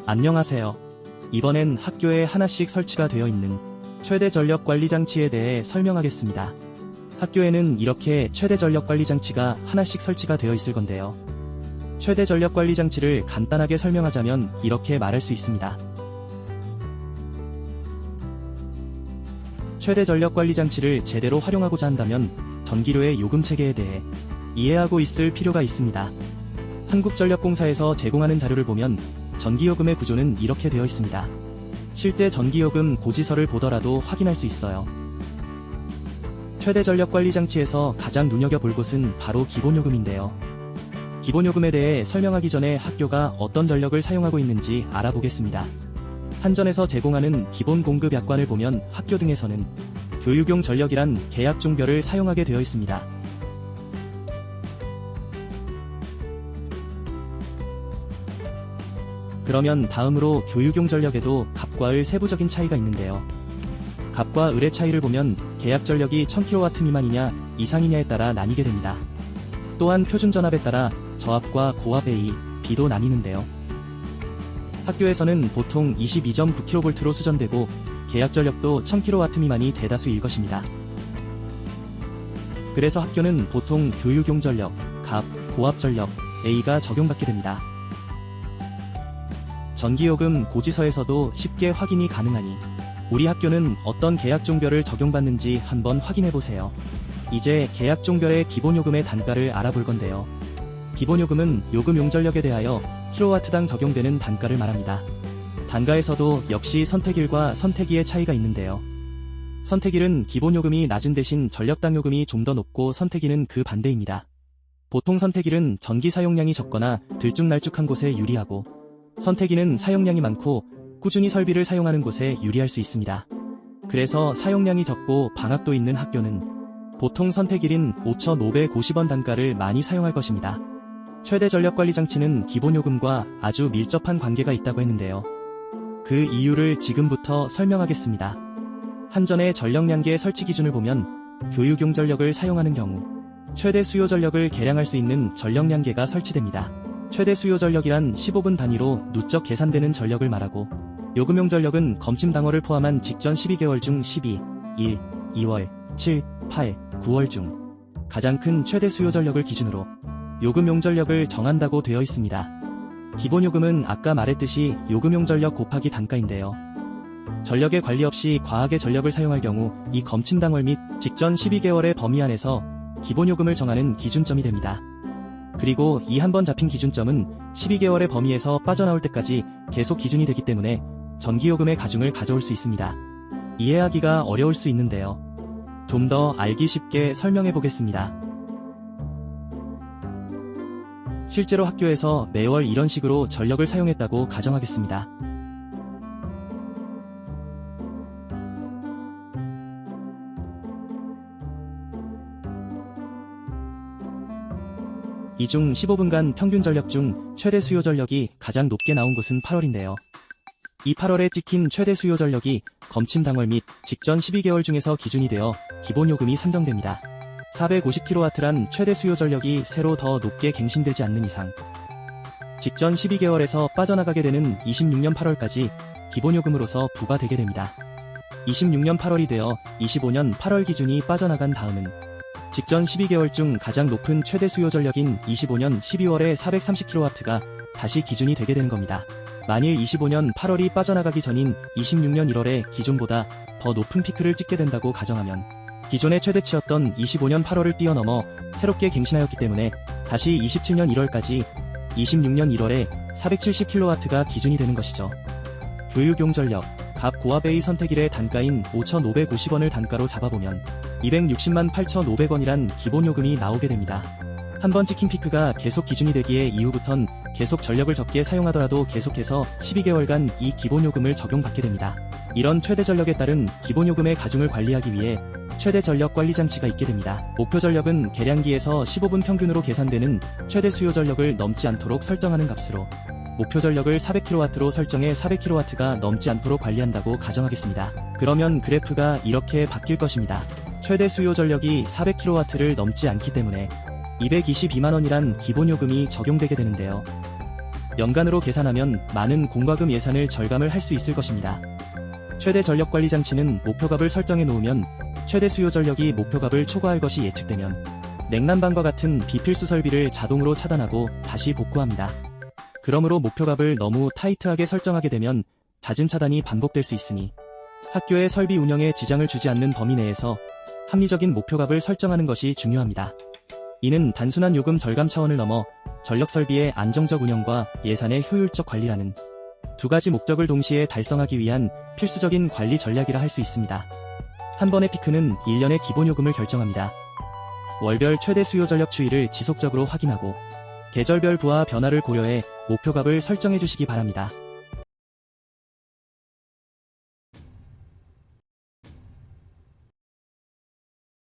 안녕하세요. 이번엔 학교에 하나씩 설치가 되어 있는 최대 전력 관리 장치에 대해 설명하겠습니다. 학교에는 이렇게 최대 전력 관리 장치가 하나씩 설치가 되어 있을 건데요. 최대 전력 관리 장치를 간단하게 설명하자면 이렇게 말할 수 있습니다. 최대 전력 관리 장치를 제대로 활용하고자 한다면 전기료의 요금 체계에 대해 이해하고 있을 필요가 있습니다. 한국전력공사에서 제공하는 자료를 보면 전기요금의 구조는 이렇게 되어 있습니다. 실제 전기요금 고지서를 보더라도 확인할 수 있어요. 최대 전력 관리 장치에서 가장 눈여겨볼 곳은 바로 기본요금인데요. 기본요금에 대해 설명하기 전에 학교가 어떤 전력을 사용하고 있는지 알아보겠습니다. 한전에서 제공하는 기본 공급 약관을 보면 학교 등에서는 교육용 전력이란 계약종별을 사용하게 되어 있습니다. 그러면 다음으로 교육용 전력에도 갑과 을 세부적인 차이가 있는데요. 갑과 을의 차이를 보면 계약 전력이 1000kW 미만이냐 이상이냐에 따라 나뉘게 됩니다. 또한 표준 전압에 따라 저압과 고압 A, B도 나뉘는데요. 학교에서는 보통 22.9kV로 수전되고 계약 전력도 1000kW 미만이 대다수일 것입니다. 그래서 학교는 보통 교육용 전력, 갑, 고압 전력, A가 적용받게 됩니다. 전기요금 고지서에서도 쉽게 확인이 가능하니 우리 학교는 어떤 계약종별을 적용받는지 한번 확인해보세요. 이제 계약종별의 기본요금의 단가를 알아볼 건데요. 기본요금은 요금용 전력에 대하여 킬로와트당 적용되는 단가를 말합니다. 단가에서도 역시 선택일과 선택이의 차이가 있는데요. 선택일은 기본요금이 낮은 대신 전력당 요금이 좀 더 높고 선택이는 그 반대입니다. 보통 선택일은 전기 사용량이 적거나 들쭉날쭉한 곳에 유리하고 선택이는 사용량이 많고 꾸준히 설비를 사용하는 곳에 유리할 수 있습니다. 그래서 사용량이 적고 방학도 있는 학교는 보통 선택일인 5,550원 단가를 많이 사용할 것입니다. 최대 전력관리 장치는 기본요금과 아주 밀접한 관계가 있다고 했는데요. 그 이유를 지금부터 설명하겠습니다. 한전의 전력량계 설치 기준을 보면 교육용 전력을 사용하는 경우 최대 수요 전력을 계량할 수 있는 전력량계가 설치됩니다. 최대 수요 전력이란 15분 단위로 누적 계산되는 전력을 말하고 요금용 전력은 검침당월을 포함한 직전 12개월 중 12, 1, 2월, 7, 8, 9월 중 가장 큰 최대 수요 전력을 기준으로 요금용 전력을 정한다고 되어 있습니다. 기본요금은 아까 말했듯이 요금용 전력 곱하기 단가인데요. 전력의 관리 없이 과하게 전력을 사용할 경우 이 검침당월 및 직전 12개월의 범위 안에서 기본요금을 정하는 기준점이 됩니다. 그리고 이 한번 잡힌 기준점은 12개월의 범위에서 빠져나올 때까지 계속 기준이 되기 때문에 전기요금의 가중을 가져올 수 있습니다. 이해하기가 어려울 수 있는데요. 좀 더 알기 쉽게 설명해 보겠습니다. 실제로 학교에서 매월 이런 식으로 전력을 사용했다고 가정하겠습니다. 이 중 15분간 평균 전력 중 최대 수요 전력이 가장 높게 나온 곳은 8월인데요. 이 8월에 찍힌 최대 수요 전력이 검침당월 및 직전 12개월 중에서 기준이 되어 기본요금이 산정됩니다. 450kW란 최대 수요 전력이 새로 더 높게 갱신되지 않는 이상 직전 12개월에서 빠져나가게 되는 26년 8월까지 기본요금으로서 부과되게 됩니다. 26년 8월이 되어 25년 8월 기준이 빠져나간 다음은 직전 12개월 중 가장 높은 최대 수요 전력인 25년 12월의 430kW가 다시 기준이 되게 되는 겁니다. 만일 25년 8월이 빠져나가기 전인 26년 1월에 기존보다 더 높은 피크를 찍게 된다고 가정하면 기존의 최대치였던 25년 8월을 뛰어넘어 새롭게 갱신하였기 때문에 다시 27년 1월까지 26년 1월에 470kW가 기준이 되는 것이죠. 교육용 전력, 갑 고압 A 선택일의 단가인 5,550원을 단가로 잡아보면 260만 8,500원이란 기본요금이 나오게 됩니다. 한번 찍힌 피크가 계속 기준이 되기에 이후부턴 계속 전력을 적게 사용하더라도 계속해서 12개월간 이 기본요금을 적용받게 됩니다. 이런 최대 전력에 따른 기본요금의 가중을 관리하기 위해 최대 전력 관리 장치가 있게 됩니다. 목표 전력은 계량기에서 15분 평균으로 계산되는 최대 수요 전력을 넘지 않도록 설정하는 값으로 목표 전력을 400kW로 설정해 400kW가 넘지 않도록 관리한다고 가정하겠습니다. 그러면 그래프가 이렇게 바뀔 것입니다. 최대 수요 전력이 400kW를 넘지 않기 때문에 222만원이란 기본요금이 적용되게 되는데요. 연간으로 계산하면 많은 공과금 예산을 절감을 할 수 있을 것입니다. 최대 전력 관리 장치는 목표값을 설정해 놓으면 최대 수요 전력이 목표값을 초과할 것이 예측되면 냉난방과 같은 비필수 설비를 자동으로 차단하고 다시 복구합니다. 그러므로 목표값을 너무 타이트하게 설정하게 되면 잦은 차단이 반복될 수 있으니 학교의 설비 운영에 지장을 주지 않는 범위 내에서 합리적인 목표값을 설정하는 것이 중요합니다. 이는 단순한 요금 절감 차원을 넘어 전력 설비의 안정적 운영과 예산의 효율적 관리라는 두 가지 목적을 동시에 달성하기 위한 필수적인 관리 전략이라 할 수 있습니다. 한 번의 피크는 1년의 기본 요금을 결정합니다. 월별 최대 수요 전력 추이를 지속적으로 확인하고 계절별 부하 변화를 고려해 목표값을 설정해 주시기 바랍니다.